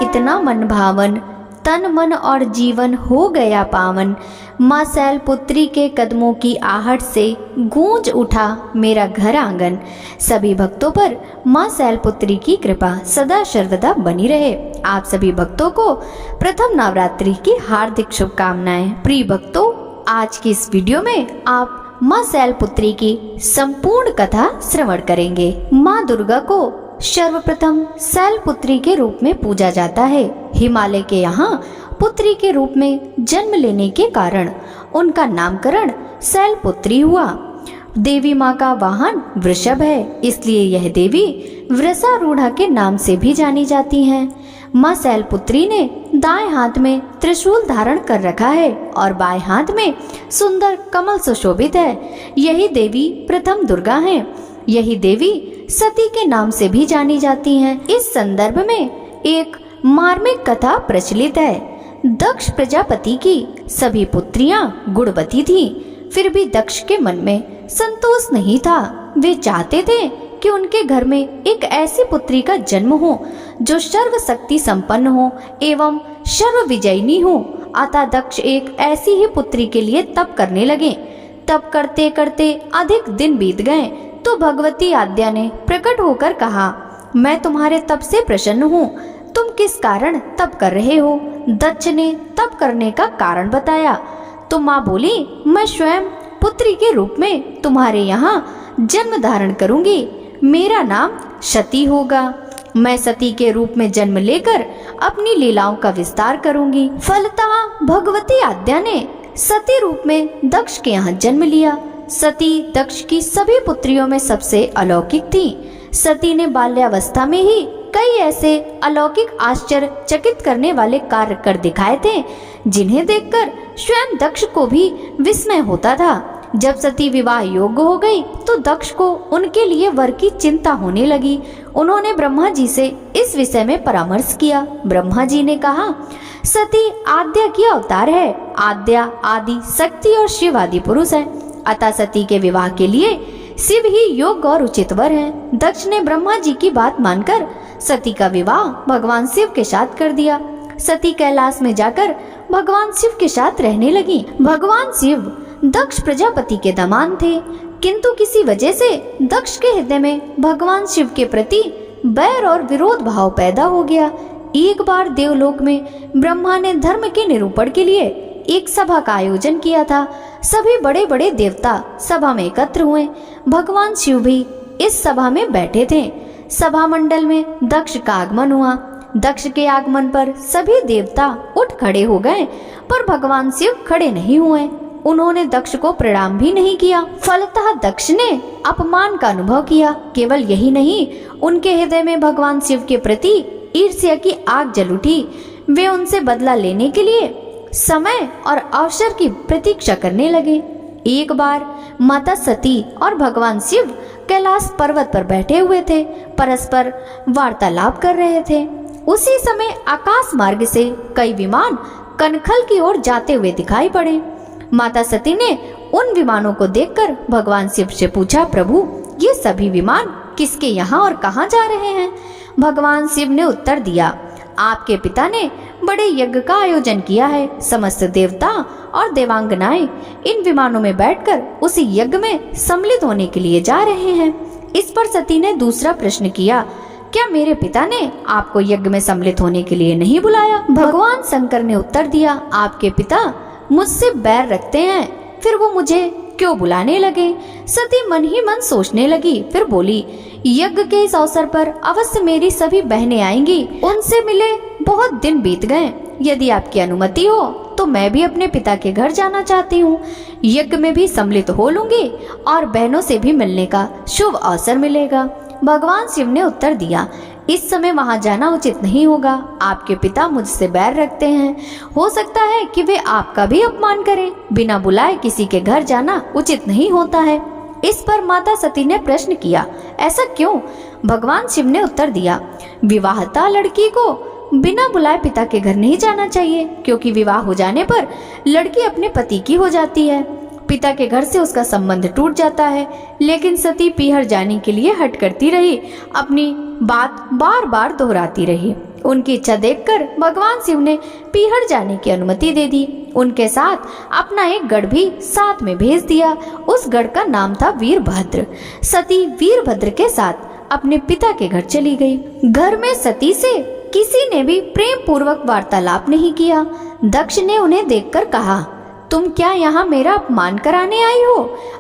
कितना मन भावन, तन मन और जीवन हो गया पावन। माँ शैलपुत्री के कदमों की आहट से गूंज उठा मेरा घर आंगन। सभी भक्तों पर माँ शैलपुत्री की कृपा सदा सर्वदा बनी रहे। आप सभी भक्तों को प्रथम नवरात्रि की हार्दिक शुभकामनाएं। प्रिय भक्तों, आज की इस वीडियो में आप माँ शैलपुत्री की संपूर्ण कथा श्रवण करेंगे। माँ दुर्गा को सर्वप्रथम शैलपुत्री के रूप में पूजा जाता है। हिमालय के यहाँ पुत्री के रूप में जन्म लेने के कारण उनका नामकरण शैलपुत्री हुआ। देवी माँ का वाहन वृषभ है, इसलिए यह देवी वृषारूढ़ा के नाम से भी जानी जाती हैं। माँ शैलपुत्री ने दाएं हाथ में त्रिशूल धारण कर रखा है और बाएं हाथ में सुंदर कमल सुशोभित है। यही देवी प्रथम दुर्गा हैं। यही देवी सती के नाम से भी जानी जाती हैं। इस संदर्भ में एक मार्मिक कथा प्रचलित है। दक्ष प्रजापति की सभी पुत्रियां गुणवती थीं, फिर भी दक्ष के मन में संतोष नहीं था। वे चाहते थे कि उनके घर में एक ऐसी पुत्री का जन्म हो जो सर्वशक्ति संपन्न हो एवं सर्व विजयिनी हो। अतः दक्ष एक ऐसी ही पुत्री के लिए तप करने लगे। तप करते करते अधिक दिन बीत गए तो भगवती आद्या ने प्रकट होकर कहा, मैं तुम्हारे तप से प्रसन्न हूँ। तुम किस कारण तप कर रहे हो? दक्ष ने तप करने का कारण बताया तो माँ बोली, मैं स्वयं पुत्री के रूप में तुम्हारे यहाँ जन्म धारण करूंगी। मेरा नाम सती होगा। मैं सती के रूप में जन्म लेकर अपनी लीलाओं का विस्तार करूंगी। फलतः भगवती आद्या ने सती रूप में दक्ष के यहाँ जन्म लिया। सती दक्ष की सभी पुत्रियों में सबसे अलौकिक थी। सती ने बाल्यावस्था में ही कई ऐसे अलौकिक आश्चर्यचकित करने वाले कार्य कर दिखाए थे जिन्हें देखकर स्वयं दक्ष को भी विस्मय होता था। जब सती विवाह योग्य हो गई तो दक्ष को उनके लिए वर की चिंता होने लगी। उन्होंने ब्रह्मा जी से इस विषय में परामर्श किया। ब्रह्मा जी ने कहा, सती आद्या की अवतार है। आद्या आदि शक्ति और शिव आदि पुरुष है, अतः सती के विवाह के लिए शिव ही योग्य और उचित वर है। दक्ष ने ब्रह्मा जी की बात मानकर सती का विवाह भगवान शिव के साथ कर दिया। सती कैलाश में जाकर भगवान शिव के साथ रहने लगी। भगवान शिव दक्ष प्रजापति के दामाद थे, किंतु किसी वजह से दक्ष के हृदय में भगवान शिव के प्रति बैर और विरोध भाव पैदा हो गया। एक बार देवलोक में ब्रह्मा ने धर्म के निरूपण के लिए एक सभा का आयोजन किया था। सभी बड़े बड़े देवता सभा में एकत्र हुए। भगवान शिव भी इस सभा में बैठे थे। सभा मंडल में दक्ष का आगमन हुआ। दक्ष के आगमन पर सभी देवता उठ खड़े हो गए, पर भगवान शिव खड़े नहीं हुए। उन्होंने दक्ष को प्रणाम भी नहीं किया। फलतः दक्ष ने अपमान का अनुभव किया। केवल यही नहीं, उनके हृदय में भगवान शिव के प्रति ईर्ष्या की आग जल उठी। वे उनसे बदला लेने के लिए समय और अवसर की प्रतीक्षा करने लगे। एक बार माता सती और भगवान शिव कैलाश पर्वत पर बैठे हुए थे, परस्पर वार्तालाप कर रहे थे। उसी समय आकाश मार्ग से कई विमान कनखल की ओर जाते हुए दिखाई पड़े। माता सती ने उन विमानों को देखकर भगवान शिव से पूछा, प्रभु ये सभी विमान किसके यहाँ और कहाँ जा रहे हैं? भगवान शिव ने उत्तर दिया, आपके पिता ने बड़े यज्ञ का आयोजन किया है। समस्त देवता और देवांगनाएं इन विमानों में बैठकर उसी यज्ञ में सम्मिलित होने के लिए जा रहे हैं। इस पर सती ने दूसरा प्रश्न किया, क्या मेरे पिता ने आपको यज्ञ में सम्मिलित होने के लिए नहीं बुलाया? भगवान शंकर ने उत्तर दिया, आपके पिता मुझसे बैर रखते हैं, फिर वो मुझे क्यों बुलाने लगे? सती मन ही मन सोचने लगी, फिर बोली, यज्ञ के इस अवसर पर अवश्य मेरी सभी बहनें आएंगी। उनसे मिले बहुत दिन बीत गए। यदि आपकी अनुमति हो तो मैं भी अपने पिता के घर जाना चाहती हूँ। यज्ञ में भी सम्मिलित हो लूंगी और बहनों से भी मिलने का शुभ अवसर मिलेगा। भगवान शिव ने उत्तर दिया, इस समय वहां जाना उचित नहीं होगा। आपके पिता मुझसे बैर रखते हैं। हो सकता है कि वे आपका भी अपमान करें। बिना बुलाए किसी के घर जाना उचित नहीं होता है। इस पर माता सती ने प्रश्न किया, ऐसा क्यों? भगवान शिव ने उत्तर दिया, विवाहिता लड़की को बिना बुलाए पिता के घर नहीं जाना चाहिए, क्योंकि विवाह हो जाने पर लड़की अपने पति की हो जाती है। पिता के घर से उसका संबंध टूट जाता है। लेकिन सती पीहर जाने के लिए हट करती रही, अपनी बात बार बार दोहराती रही। उनकी इच्छा देखकर भगवान शिव ने पीहर जाने की अनुमति दे दी। उनके साथ अपना एक गढ़ भी साथ में भेज दिया। उस गढ़ का नाम था वीरभद्र। सती वीरभद्र के साथ अपने पिता के घर चली गई। घर में सती से किसी ने भी प्रेम पूर्वक वार्तालाप नहीं किया। दक्ष ने उन्हें देखकर कहा, तुम क्या यहाँ मेरा अपमान कराने आई हो?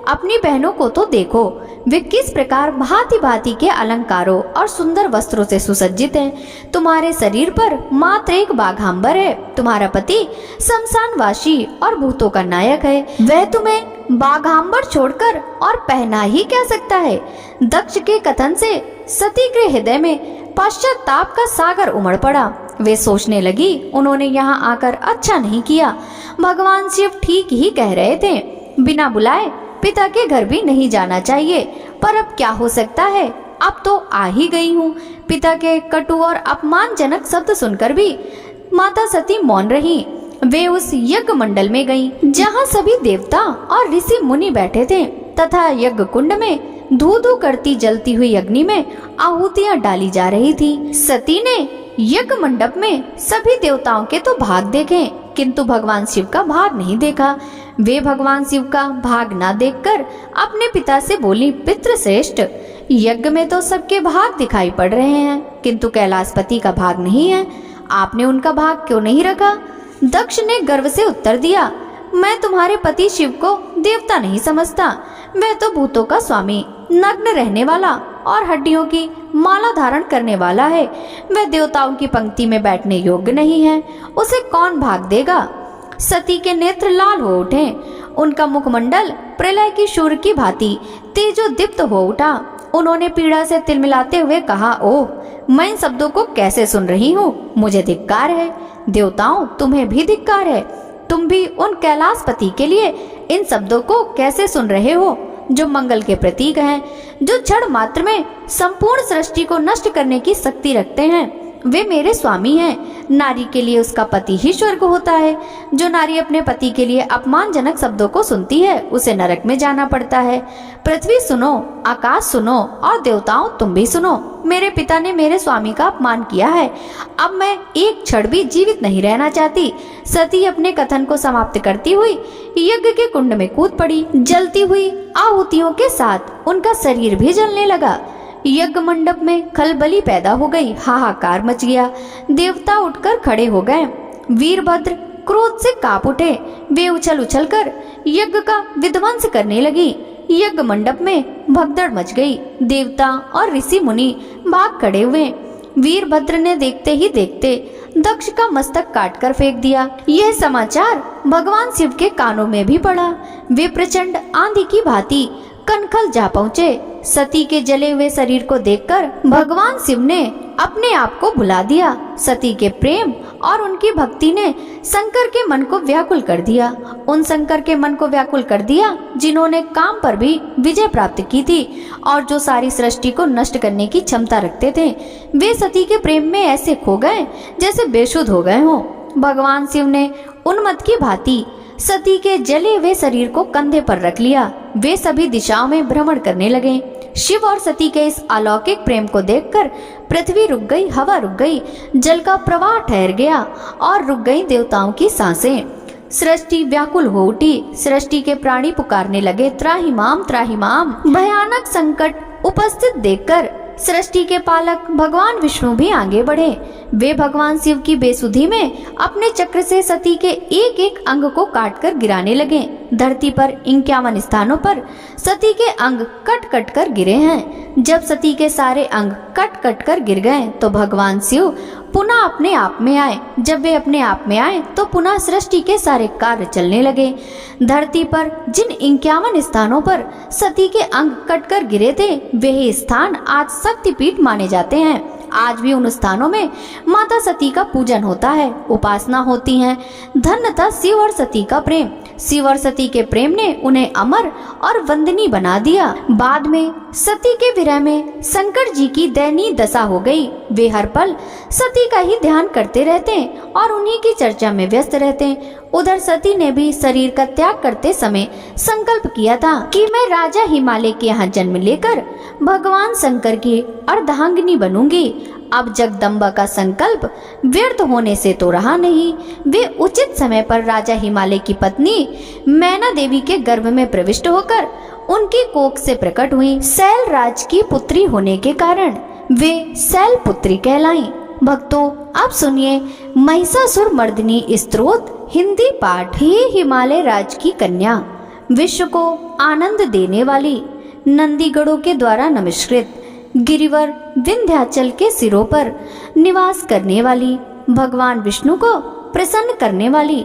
अपनी बहनों को तो देखो, वे किस प्रकार भांति भांति के अलंकारों और सुंदर वस्त्रों से सुसज्जित हैं। तुम्हारे शरीर पर मात्र एक बाघांबर है। तुम्हारा पति शमशानवासी और भूतों का नायक है। वह तुम्हें बाघांबर छोड़कर और पहना ही क्या सकता है? दक्ष के कथन से सती के हृदय में पश्चाताप का सागर उमड़ पड़ा। वे सोचने लगी, उन्होंने यहाँ आकर अच्छा नहीं किया। भगवान शिव ठीक ही कह रहे थे। बिना बुलाए पिता के घर भी नहीं जाना चाहिए, पर अब क्या हो सकता है, अब तो आ ही गई हूँ। पिता के कटु और अपमानजनक शब्द सुनकर भी माता सती मौन रही। वे उस यज्ञ मंडल में गईं, जहाँ सभी देवता और ऋषि मुनि बैठे थे तथा यज्ञ कुंड में धू धू करती जलती हुई अग्नि में आहुतियां डाली जा रही थी। सती ने यज्ञ मंडप में सभी देवताओं के तो भाग देखे, किंतु भगवान शिव का भाग नहीं देखा। वे भगवान शिव का भाग ना देखकर अपने पिता से बोली, पितृश्रेष्ठ, यज्ञ में तो सबके भाग दिखाई पड़ रहे हैं, किंतु कैलाशपति का भाग नहीं है। आपने उनका भाग क्यों नहीं रखा? दक्ष ने गर्व से उत्तर दिया, मैं तुम्हारे पति शिव को देवता नहीं समझता। वह तो भूतों का स्वामी, नग्न रहने वाला और हड्डियों की माला धारण करने वाला है। वह देवताओं की पंक्ति में बैठने योग्य नहीं है। उसे कौन भाग देगा? सती के नेत्र लाल हो उठे। उनका मुखमंडल प्रलय की शूर की भांति तेजोदीप्त हो उठा। उन्होंने पीड़ा से तिलमिलाते हुए कहा, ओह, मैं इन शब्दों को कैसे सुन रही हूँ? मुझे धिक्कार है। देवताओं, तुम्हें भी धिक्कार है। तुम भी उन कैलाशपति के लिए इन शब्दों को कैसे सुन रहे हो, जो मंगल के प्रतीक हैं, जो क्षण मात्र में संपूर्ण सृष्टि को नष्ट करने की शक्ति रखते हैं। वे मेरे स्वामी हैं। नारी के लिए उसका पति ही स्वर्ग होता है। जो नारी अपने पति के लिए अपमानजनक शब्दों को सुनती है, उसे नरक में जाना पड़ता है। पृथ्वी सुनो, आकाश सुनो और देवताओं तुम भी सुनो। मेरे पिता ने मेरे स्वामी का अपमान किया है। अब मैं एक क्षण भी जीवित नहीं रहना चाहती। सती अपने कथन को समाप्त करती हुई यज्ञ के कुंड में कूद पड़ी। जलती हुई आहुतियों के साथ उनका शरीर भी जलने लगा। यज्ञ मंडप में खलबली पैदा हो गई। हाहाकार मच गया। देवता उठकर खड़े हो गए। वीरभद्र क्रोध से कांप उठे। वे उछल उछल कर यज्ञ का विध्वंस करने लगी। यज्ञ मंडप में भगदड़ मच गई। देवता और ऋषि मुनि भाग खड़े हुए। वीरभद्र ने देखते ही देखते दक्ष का मस्तक काटकर फेंक दिया। यह समाचार भगवान शिव के कानों में भी पड़ा। वे प्रचंड आंधी की भांति कनखल जा पहुँचे। सती के जले हुए शरीर को देखकर भगवान शिव ने अपने आप को भुला दिया। सती के प्रेम और उनकी भक्ति ने शंकर के मन को व्याकुल कर दिया। उन शंकर के मन को व्याकुल कर दिया जिन्होंने काम पर भी विजय प्राप्त की थी और जो सारी सृष्टि को नष्ट करने की क्षमता रखते थे। वे सती के प्रेम में ऐसे खो गए जैसे बेसुध हो गए हों। भगवान शिव ने उन्मत्त की भांति सती के जले हुए शरीर को कंधे पर रख लिया। वे सभी दिशाओं में भ्रमण करने लगे। शिव और सती के इस अलौकिक प्रेम को देखकर पृथ्वी रुक गई, हवा रुक गई, जल का प्रवाह ठहर गया और रुक गई देवताओं की सांसें। सृष्टि व्याकुल हो उठी। सृष्टि के प्राणी पुकारने लगे, त्राहिमाम त्राहिमाम। भयानक संकट उपस्थित देखकर सृष्टि के पालक भगवान विष्णु भी आगे बढ़े। वे भगवान शिव की बेसुधी में अपने चक्र से सती के एक एक अंग को काटकर गिराने लगे। धरती पर 51 स्थानों पर सती के अंग कट कट कर गिरे हैं। जब सती के सारे अंग कट कट कर गिर गए तो भगवान शिव पुनः अपने आप में आए। जब वे अपने आप में आए तो पुनः सृष्टि के सारे कार्य चलने लगे। धरती पर जिन 51 स्थानों पर सती के अंग कटकर गिरे थे, वे स्थान आज शक्तिपीठ माने जाते हैं। आज भी उन स्थानों में माता सती का पूजन होता है, उपासना होती है। धन्य था शिव और सती का प्रेम। शिव और सती के प्रेम ने उन्हें अमर और वंदनीय बना दिया। बाद में सती के विरह में शंकर जी की दयनीय दशा हो गई। वे हर पल सती का ही ध्यान करते रहते और उन्हीं की चर्चा में व्यस्त रहते। उधर सती ने भी शरीर का त्याग करते समय संकल्प किया था कि मैं राजा हिमालय के यहाँ जन्म लेकर भगवान शंकर की अर्धांगिनी बनूंगी। अब जगदम्बा का संकल्प व्यर्थ होने से तो रहा नहीं। वे उचित समय पर राजा हिमालय की पत्नी मैना देवी के गर्भ में प्रविष्ट होकर उनकी कोख से प्रकट हुई। शैल राज की पुत्री होने के कारण वे शैल पुत्री कहलाई। भक्तों, अब सुनिए महिषासुर मर्दिनी स्तोत्र हिंदी पाठ। हे हिमालय राज की कन्या, विश्व को आनंद देने वाली, नंदीगढ़ों के द्वारा नमस्कृत, गिरिवर विंध्याचल के सिरों पर निवास करने वाली, भगवान विष्णु को प्रसन्न करने वाली,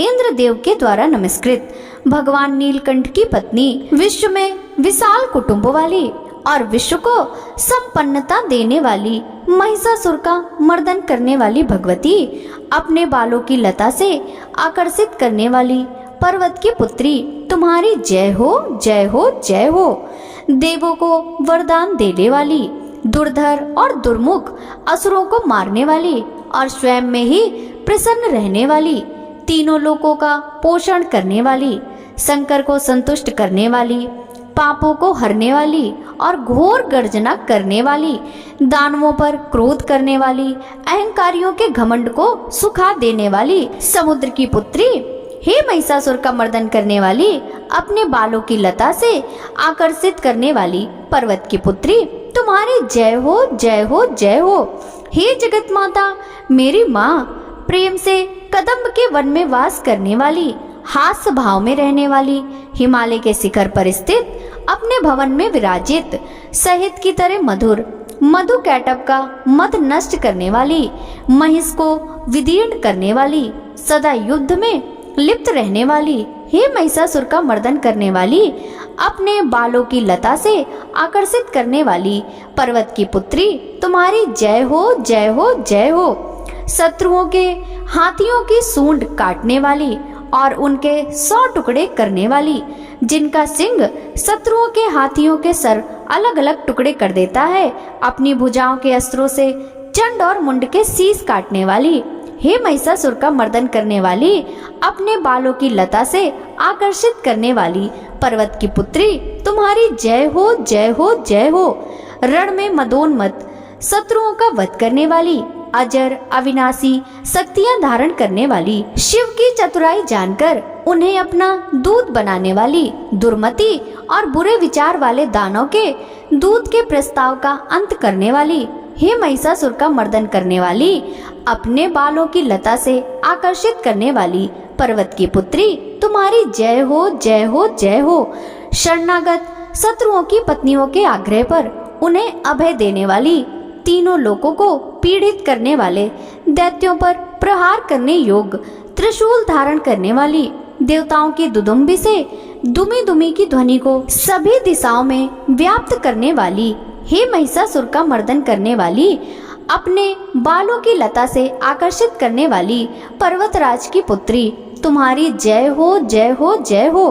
इंद्रदेव के द्वारा नमस्कृत, भगवान नीलकंठ की पत्नी, विश्व में विशाल कुटुंब वाली और विश्व को संपन्नता देने वाली, महिषासुर का मर्दन करने वाली भगवती, अपने बालों की लता से आकर्षित करने वाली पर्वत की पुत्री, तुम्हारी जय हो, जय हो, जय हो। देवों को वरदान देने वाली, दुर्धर और दुर्मुख असुरों को मारने वाली और स्वयं में ही प्रसन्न रहने वाली, तीनों लोकों का पोषण करने वाली, शंकर को संतुष्ट करने वाली, पापों को हरने वाली और घोर गर्जना करने वाली, दानवों पर क्रोध करने वाली, अहंकारियों के घमंड को सुखा देने वाली, समुद्र की पुत्री, हे महिषासुर का मर्दन करने वाली, अपने बालों की लता से आकर्षित करने वाली पर्वत की पुत्री, तुम्हारी जय हो, जय हो, जय हो। हे जगत माता, मेरी माँ, प्रेम से कदम्ब के वन में वास करने वाली, हास्य भाव में रहने वाली, हिमालय के शिखर पर स्थित अपने भवन में विराजित, शहद की तरह मधुर मधु कैटब का मद नष्ट करने वाली, महिष को विदीर्ण करने वाली, सदा युद्ध में लिप्त रहने वाली, हे महिषासुर का मर्दन करने वाली, अपने बालों की लता से आकर्षित करने वाली पर्वत की पुत्री, तुम्हारी जय हो, जय हो, जय हो। शत्रुओं के हाथियों की सूंड काटने वाली और उनके 100 टुकड़े करने वाली, जिनका सिंह शत्रुओं के हाथियों के सर अलग अलग टुकड़े कर देता है, अपनी भुजाओं के अस्त्रों से चंड और मुंड के शीश काटने वाली, हे महिषासुर का मर्दन करने वाली, अपने बालों की लता से आकर्षित करने वाली पर्वत की पुत्री, तुम्हारी जय हो, जय हो, जय हो। रण में मदोन्मत्त शत्रुओं का वध करने वाली, अजर अविनाशी शक्तियां धारण करने वाली, शिव की चतुराई जानकर उन्हें अपना दूत बनाने वाली, दुर्मति और बुरे विचार वाले दानव के दूत के प्रस्ताव का अंत करने वाली, हे महिषासुर का मर्दन करने वाली, अपने बालों की लता से आकर्षित करने वाली पर्वत की पुत्री, तुम्हारी जय हो, जय हो, जय हो। शरणागत शत्रुओं की पत्नियों के आग्रह पर उन्हें अभय देने वाली, तीनों लोकों को पीड़ित करने वाले, दैत्यों पर प्रहार करने योग्य त्रिशूल धारण करने वाली, देवताओं की दुदुम्बी से दुमी दुमी की ध्वनि को सभी दिशाओं में व्याप्त करने वाली, हे महिषासुर का मर्दन करने वाली, अपने बालों की लता से आकर्षित करने वाली पर्वतराज की पुत्री, तुम्हारी जय हो, जय हो, जय हो।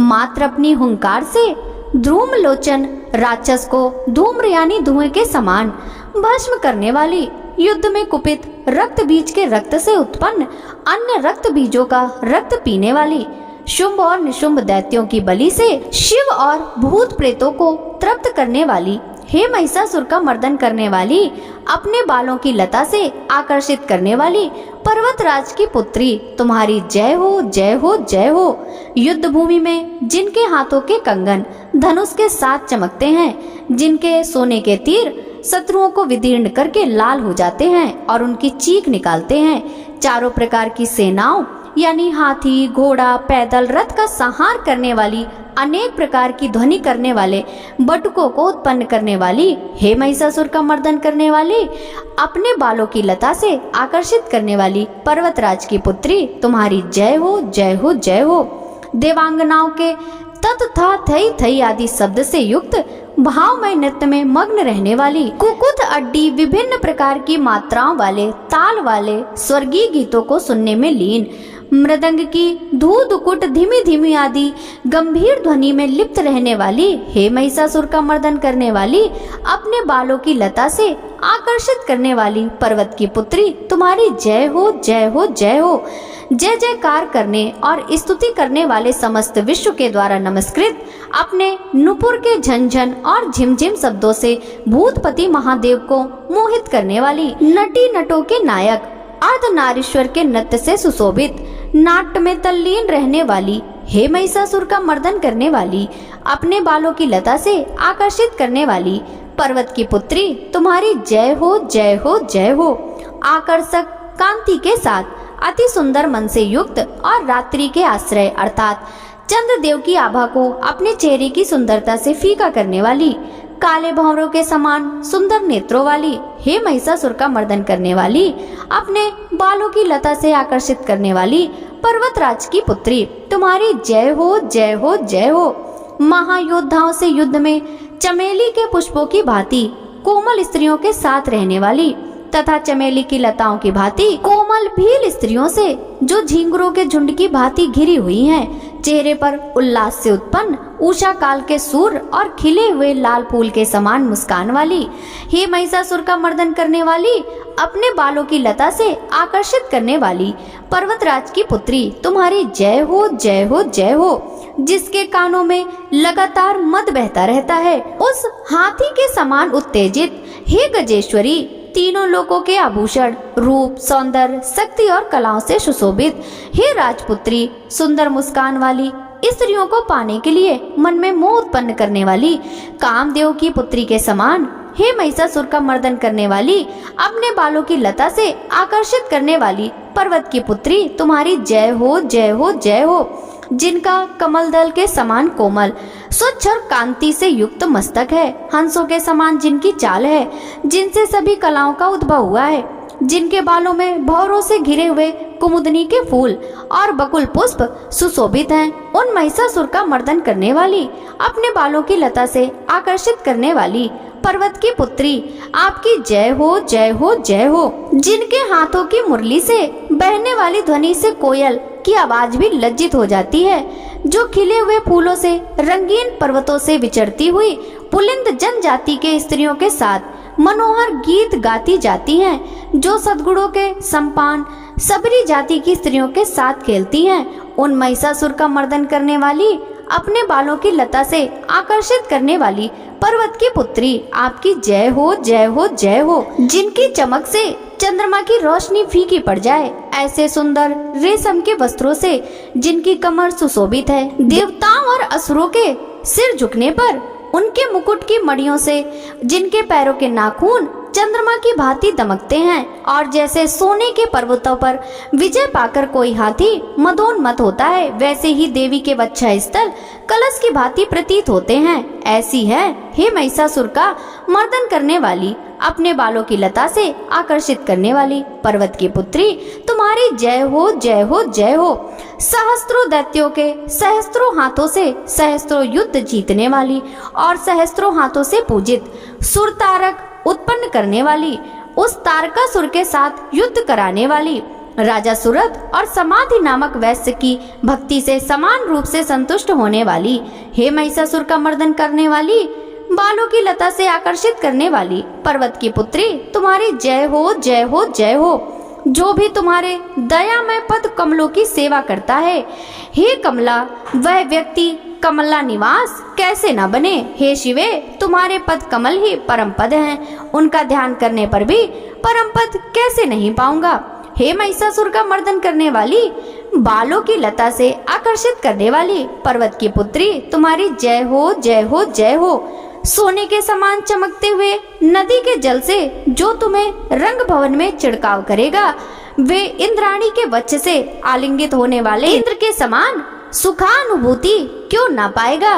मात्र अपनी हुंकार से ध्रूम लोचन राक्षस को धूम्र यानी धुएं के समान भस्म करने वाली, युद्ध में कुपित रक्त बीज के रक्त से उत्पन्न अन्य रक्त बीजों का रक्त पीने वाली, शुंभ और निशुंभ दैत्यों की बलि से शिव और भूत प्रेतों को तृप्त करने वाली, हे महिषासुर का मर्दन करने वाली, अपने बालों की लता से आकर्षित करने वाली पर्वतराज की पुत्री, तुम्हारी जय हो, जय हो, जय हो। युद्ध भूमि में जिनके हाथों के कंगन धनुष के साथ चमकते हैं, जिनके सोने के तीर शत्रुओं को विदीर्ण करके लाल हो जाते हैं और उनकी चीख निकालते हैं, चारों प्रकार की सेनाओं यानी हाथी, घोड़ा, पैदल, रथ का संहार करने वाली, अनेक प्रकार की ध्वनि करने वाले बटुकों को उत्पन्न करने वाली, हे महिषासुर का मर्दन करने वाली, अपने बालों की लता से आकर्षित करने वाली पर्वतराज की पुत्री, तुम्हारी जय हो, जय हो, जय हो। देवांगनाओं के तत था थई थई आदि शब्द से युक्त भावमय नृत्य में मग्न रहने वाली, कुकुत अड्डी विभिन्न प्रकार की मात्राओं वाले ताल वाले स्वर्गीय गीतों को सुनने में लीन, मृदंग की धूध कुट धीमी धीमी आदि गंभीर ध्वनि में लिप्त रहने वाली, हे महिषासुर का मर्दन करने वाली, अपने बालों की लता से आकर्षित करने वाली पर्वत की पुत्री, तुम्हारी जय हो जय हो जय हो। जय जयकार करने और स्तुति करने वाले समस्त विश्व के द्वारा नमस्कृत, अपने नुपुर के झनझन और झिमझिम शब्दों से भूतपति महादेव को मोहित करने वाली, नटी नटों के नायक, अर्धनारीश्वर के नृत्य से सुशोभित, नाट्य में तल्लीन रहने वाली, हे महिषासुर का मर्दन करने वाली, अपने बालों की लता से आकर्षित करने वाली पर्वत की पुत्री, तुम्हारी जय हो जय हो जय हो। आकर्षक कांति के साथ अति सुंदर मन से युक्त और रात्रि के आश्रय अर्थात चंद्रदेव की आभा को अपने चेहरे की सुंदरता से फीका करने वाली, काले भंवरों के समान सुंदर नेत्रों वाली, हे महिषासुर का मर्दन करने वाली, अपने बालों की लता से आकर्षित करने वाली पर्वतराज की पुत्री, तुम्हारी जय हो जय हो जय हो। महायोद्धाओं से युद्ध में चमेली के पुष्पों की भांति कोमल स्त्रियों के साथ रहने वाली तथा चमेली की लताओं की भांति कोमल भील स्त्रियों से जो झींगुरों के झुंड की भांति घिरी हुई हैं, चेहरे पर उल्लास से उत्पन्न उषा काल के सूर्य और खिले हुए लाल फूल के समान मुस्कान वाली, हे महिषासुर का मर्दन करने वाली, अपने बालों की लता से आकर्षित करने वाली पर्वतराज की पुत्री, तुम्हारी जय हो जय हो जय हो। जिसके कानों में लगातार मद बहता रहता है, उस हाथी के समान उत्तेजित, हे गजेश्वरी, तीनों लोकों के आभूषण, रूप, सौंदर्य, शक्ति और कलाओं से सुशोभित, हे राजपुत्री, सुंदर मुस्कान वाली, स्त्रियों को पाने के लिए मन में मोह उत्पन्न करने वाली, कामदेव की पुत्री के समान, हे महिषासुर का मर्दन करने वाली, अपने बालों की लता से आकर्षित करने वाली पर्वत की पुत्री, तुम्हारी जय हो जय हो जय हो। जिनका कमल दल के समान कोमल, स्वच्छ और कांति से युक्त मस्तक है, हंसों के समान जिनकी चाल है, जिनसे सभी कलाओं का उद्भव हुआ है, जिनके बालों में भौरों से घिरे हुए कुमुदनी के फूल और बकुल पुष्प सुशोभित हैं, उन महिषासुर का मर्दन करने वाली, अपने बालों की लता से आकर्षित करने वाली पर्वत की पुत्री, आपकी जय हो जय हो जय हो। जिनके हाथों की मुरली से बहने वाली ध्वनि से कोयल की आवाज भी लज्जित हो जाती है, जो खिले हुए फूलों से रंगीन पर्वतों से विचरती हुई पुलिंद जनजाति के स्त्रियों के साथ मनोहर गीत गाती जाती हैं, जो सद्गुणों के संपान सबरी जाति की स्त्रियों के साथ खेलती हैं, उन महिषासुर का मर्दन करने वाली, अपने बालों की लता से आकर्षित करने वाली पर्वत की पुत्री, आपकी जय हो जय हो जय हो। जिनकी चमक से चंद्रमा की रोशनी फीकी पड़ जाए, ऐसे सुंदर रेशम के वस्त्रों से जिनकी कमर सुशोभित है, देवताओं और असुरों के सिर झुकने पर उनके मुकुट की मड़ियों से जिनके पैरों के नाखून चंद्रमा की भांति दमकते हैं, और जैसे सोने के पर्वतों पर विजय पाकर कोई हाथी मदोन्मत्त होता है, वैसे ही देवी के वक्ष स्थल कलश की भांति प्रतीत होते हैं। ऐसी है, हे महिषासुर का मर्दन करने वाली, अपने बालों की लता से आकर्षित करने वाली पर्वत की पुत्री, तुम्हारी जय हो जय हो जय हो। सहस्त्रों दैत्यों के सहस्त्रों हाथों से सहस्त्रों युद्ध जीतने वाली और सहस्त्रों हाथों से पूजित सुर तारक उत्पन्न करने वाली, उस तारकासुर के साथ युद्ध कराने वाली, राजा सुरथ और समाधि नामक वैश्य की भक्ति से समान रूप से संतुष्ट होने वाली, हे महिषासुर का मर्दन करने वाली, बालों की लता से आकर्षित करने वाली पर्वत की पुत्री, तुम्हारी जय हो जय हो जय हो। जो भी तुम्हारे दयामय पद कमलों की सेवा करता है, हे कमला, वह व्यक्ति कमला निवास कैसे न बने। हे शिवे, तुम्हारे पद कमल ही परम पद हैं, उनका ध्यान करने पर भी परम पद कैसे नहीं पाऊंगा। हे महिषासुर का मर्दन करने वाली, बालों की लता से आकर्षित करने वाली पर्वत की पुत्री, तुम्हारी जय हो जय हो जय हो। सोने के समान चमकते हुए नदी के जल से जो तुम्हें रंग भवन में छिड़काव करेगा, वे इंद्राणी के वक्ष से आलिंगित होने वाले इंद्र के समान सुखानुभूति क्यों ना पाएगा।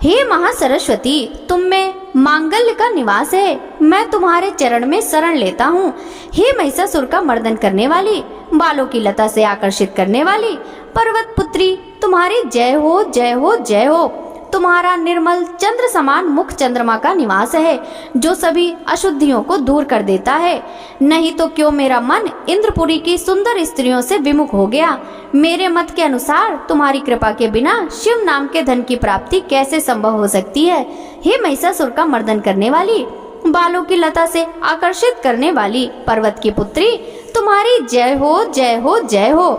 हे महासरस्वती, तुम में मांगल्य का निवास है, मैं तुम्हारे चरण में शरण लेता हूँ। हे महिषासुर का मर्दन करने वाली, बालों की लता से आकर्षित करने वाली पर्वत पुत्री, तुम्हारी जय हो जय हो जय हो। तुम्हारा निर्मल चंद्र समान मुख चंद्रमा का निवास है, जो सभी अशुद्धियों को दूर कर देता है। नहीं तो क्यों मेरा मन इंद्रपुरी की सुंदर स्त्रियों से विमुख हो गया। मेरे मत के अनुसार तुम्हारी कृपा के बिना शिव नाम के धन की प्राप्ति कैसे संभव हो सकती है। हे महिषासुर का मर्दन करने वाली, बालों की लता से आकर्षित करने वाली पर्वत की पुत्री, तुम्हारी जय हो जय हो जय हो।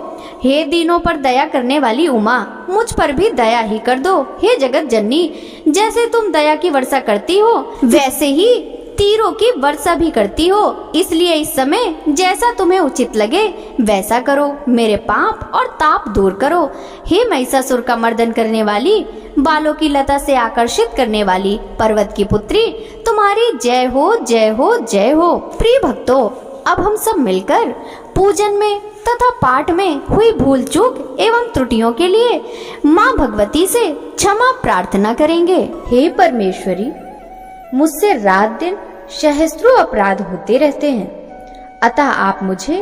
हे दीनों पर दया करने वाली उमा, मुझ पर भी दया ही कर दो। हे जगत जननी, जैसे तुम दया की वर्षा करती हो वैसे ही तीरों की वर्षा भी करती हो। इसलिए इस समय जैसा तुम्हें उचित लगे वैसा करो, मेरे पाप और ताप दूर करो। हे महिषासुर का मर्दन करने वाली, बालों की लता से आकर्षित करने वाली पर्वत की पुत्री, तुम्हारी जय हो जय हो जय हो। प्रिय भक्तों, अब हम सब मिलकर पूजन में तथा पाठ में हुई भूल चूक एवं त्रुटियों के लिए माँ भगवती से क्षमा प्रार्थना करेंगे। हे परमेश्वरी, मुझसे रात दिन सहस्त्रों अपराध होते रहते हैं, अतः आप मुझे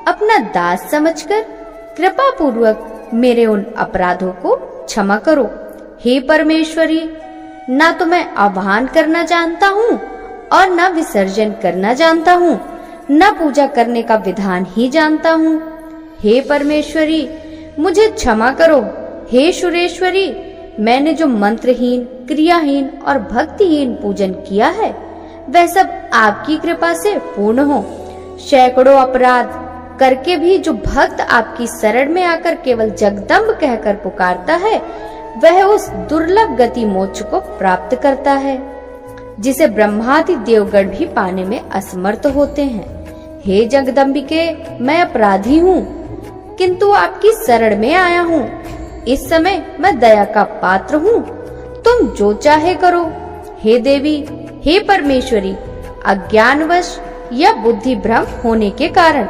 अपना दास समझकर कृपा पूर्वक मेरे उन अपराधों को क्षमा करो। हे परमेश्वरी, ना तो मैं आह्वान करना जानता हूँ और न विसर्जन करना जानता हूँ, न पूजा करने का विधान ही जानता हूँ। हे परमेश्वरी, मुझे क्षमा करो। हे सुरेश्वरी, मैंने जो मंत्रहीन, क्रियाहीन और भक्तिहीन पूजन किया है वह सब आपकी कृपा से पूर्ण हो। सैकड़ों अपराध करके भी जो भक्त आपकी शरण में आकर केवल जगदम्ब कहकर पुकारता है वह उस दुर्लभ गति मोक्ष को प्राप्त करता है, जिसे ब्रह्मादि देवगण भी पाने में असमर्थ होते हैं। हे जगदम्बिके, मैं अपराधी हूँ, किंतु आपकी शरण में आया हूँ। इस समय मैं दया का पात्र हूँ, तुम जो चाहे करो। हे देवी, हे परमेश्वरी, अज्ञानवश या बुद्धि भ्रम होने के कारण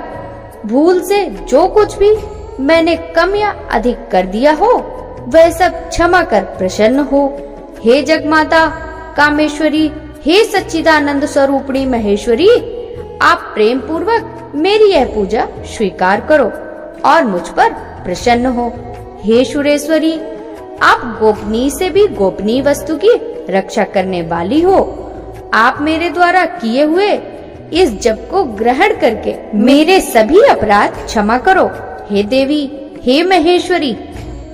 भूल से जो कुछ भी मैंने कम या अधिक कर दिया हो वह सब क्षमा कर प्रसन्न हो। हे जगमाता कामेश्वरी, हे सच्चिदानंद स्वरूपिणी महेश्वरी, आप प्रेम पूर्वक मेरी यह पूजा स्वीकार करो और मुझ पर प्रसन्न हो। हे सुरेश्वरी, आप गोपनीय से भी गोपनीय वस्तु की रक्षा करने वाली हो। आप मेरे द्वारा किए हुए इस जप को ग्रहण करके मेरे सभी अपराध क्षमा करो। हे देवी, हे महेश्वरी,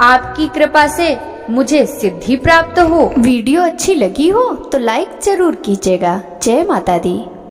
आपकी कृपा से मुझे सिद्धि प्राप्त हो। वीडियो अच्छी लगी हो तो लाइक जरूर कीजिएगा। जय माता दी।